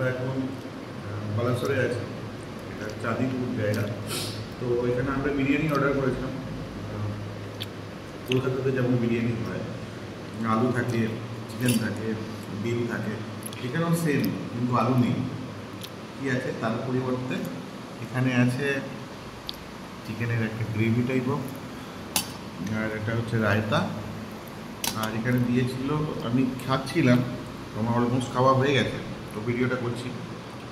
আমরা এখন বালাসরে আছি, এটা চাঁদিপুর জায়গা। তো এখানে আমরা বিরিয়ানি অর্ডার করেছিলাম। কলকাতাতে যেমন বিরিয়ানি হয়, আলু থাকে, চিকেন থাকে, ডিম থাকে, এখানেও সেম, কিন্তু আলু নেই। কী আছে তার পরিবর্তে এখানে আছে চিকেনের একটা গ্রেভি টাইপও, আর এটা হচ্ছে রায়তা। আর এখানে দিয়েছিল, আমি খাচ্ছিলাম, আমার অলমোস্ট খাওয়া হয়ে গেছে, তো ভিডিওটা করছি।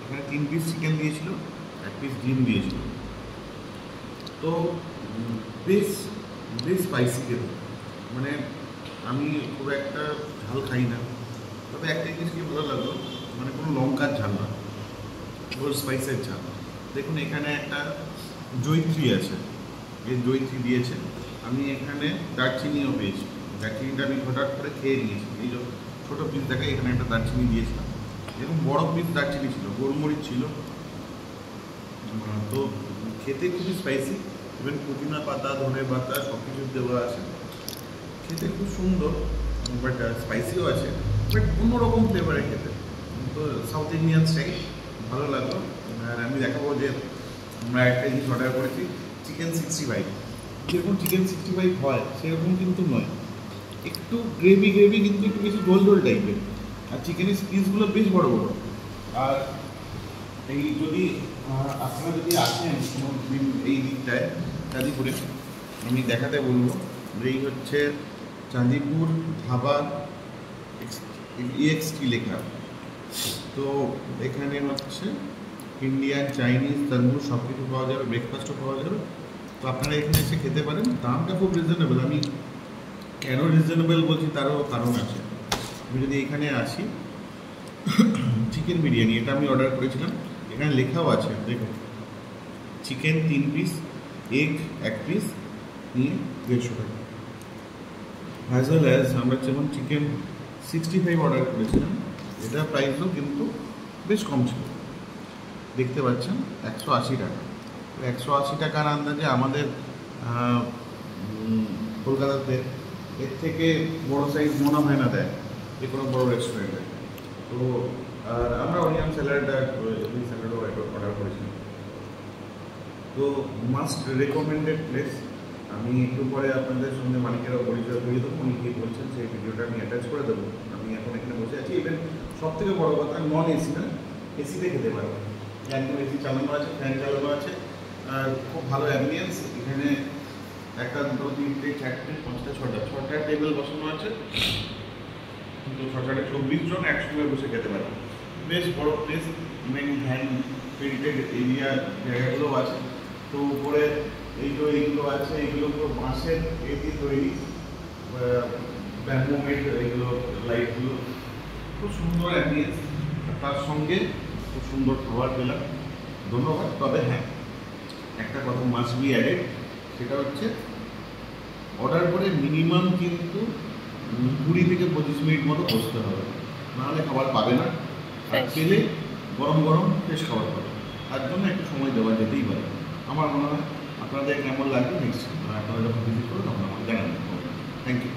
এখানে 3 পিস চিকেন দিয়েছিল, 1 পিস ডিম দিয়েছিল। তো বেশ বেশ স্পাইসি খেতে, মানে আমি খুব একটা ঝাল খাই না, তবে একটা জিনিস কি ভালো লাগলো, মানে কোনো লঙ্কার ঝাল না, পুরো স্পাইসের ঝাল। দেখুন এখানে একটা জৈত্রী আছে, এই জৈত্রী দিয়েছে। আমি এখানে দারচিনিও পেয়েছি, দারচিনিটা আমি হঠাৎ করে খেয়ে নিয়েছি। এই যে ছোটো পিস দেখে এখানে একটা দারচিনি দিয়েছিলাম, এরকম বড় পিস দারচিনি ছিল, গোলমরিচ ছিল। তো খেতে খুবই স্পাইসি, ইভেন পুদিনা পাতা, ধনে পাতা সব কিছু দেওয়া আছে। খেতে খুব সুন্দর, বাট স্পাইসিও আছে, বাট অন্যরকম ফ্লেভারে খেতে। তো সাউথ ইন্ডিয়ান স্টাইল ভালো লাগলো। আর আমি দেখাবো যে আমরা একটা জিনিস অর্ডার করেছি, চিকেন 65। যেরকম চিকেন 65 হয় সেরকম কিন্তু নয়, একটু গ্রেভি গ্রেভি, কিন্তু একটু বেশি ঝোল ঝোল টাইপের। আর চিকেনের পিসগুলো বেশ বড় বড়। আর এই যদি আপনারা যদি আসেন কোনো দিন এই দিকটায় চাঁদিপুরে, আমি দেখাতে বলবো যে এই হচ্ছে চাঁদিপুর ধাবা EXT লেখা। তো এখানে হচ্ছে ইন্ডিয়ান, চাইনিজ, তন্দুর সব কিছু পাওয়া যাবে, ব্রেকফাস্টও পাওয়া যাবে। তো আপনারা এখানে এসে খেতে পারেন, দামটা খুব রিজনেবল। আমি কেন রিজনেবল বলছি তারও কারণ আছে। আমি যদি এখানে আসি, চিকেন বিরিয়ানি এটা আমি অর্ডার করেছিলাম, এখানে লেখাও আছে দেখুন, চিকেন 3 পিস, এগ 1 পিস নিয়ে 150 টাকা। অ্যাজ ওয়েল অ্যাজ আমরা যেমন চিকেন 65 অর্ডার করেছিলাম, এটার প্রাইসও কিন্তু বেশ কম ছিল, দেখতে পাচ্ছেন 180 টাকা। 180 টাকার আন্দাজে আমাদের কলকাতাতে এর থেকে বড় সাইজ মনে হয় না দেয় যে কোনো বড়ো রেস্টুরেন্টে। তো আর আমরা অনিয়ন স্যালাডটা স্যালাডও অর্ডার করেছিলাম। তো মাস্ট রেকমেন্ডেড প্লেস। আমি একটু পরে আপনাদের সঙ্গে মালিকেরও পরিচয় করিয়ে দেবো, উনি কী বলছেন সেই ভিডিওটা আমি অ্যাটাচ করে দেবো। আমি এখন এখানে বসে আছি, ইভেন সব থেকে বড়ো কথা নন এসি না, এসিতে খেতে পারবো, একদম এসি চালানো আছে, ফ্যান চালানো আছে, আর খুব ভালো অ্যাম্বিয়েন্স। এখানে 1, 2, 3, 4, 5, 6টা টেবিল বসানো আছে, কিন্তু 6টা 24 জন একসঙ্গে বসে খেতে পারে। বেশ বড় place, main hand painted area জায়গাগুলোও আছে। তো উপরে এইগুলো আছে, এইগুলো পুরো বাঁশের এটি তৈরি, ব্যাম্বু মেড, এইগুলো লাইটগুলো খুব সুন্দর অ্যাম্বিয়েন্স, তার সঙ্গে খুব সুন্দর খাবার পেলাম। ধন্যবাদ। তবে হ্যাঁ, একটা কথা মাস্ট বি অ্যাডেড, সেটা হচ্ছে অর্ডার করে মিনিমাম কিন্তু 20 থেকে 25 মিনিট মতো বসতে হবে, নাহলে খাবার পাবে না। আর পেলে গরম গরম ফ্রেশ খাবার পাবে, তার জন্য একটু সময় দেওয়া যেতেই পারে। আমার মনে হয় আপনাদের কেমন লাগবে নেক্সট আপনারা যখন ভিজিট করবেন তখন আমাকে জানাবেন। Thank you.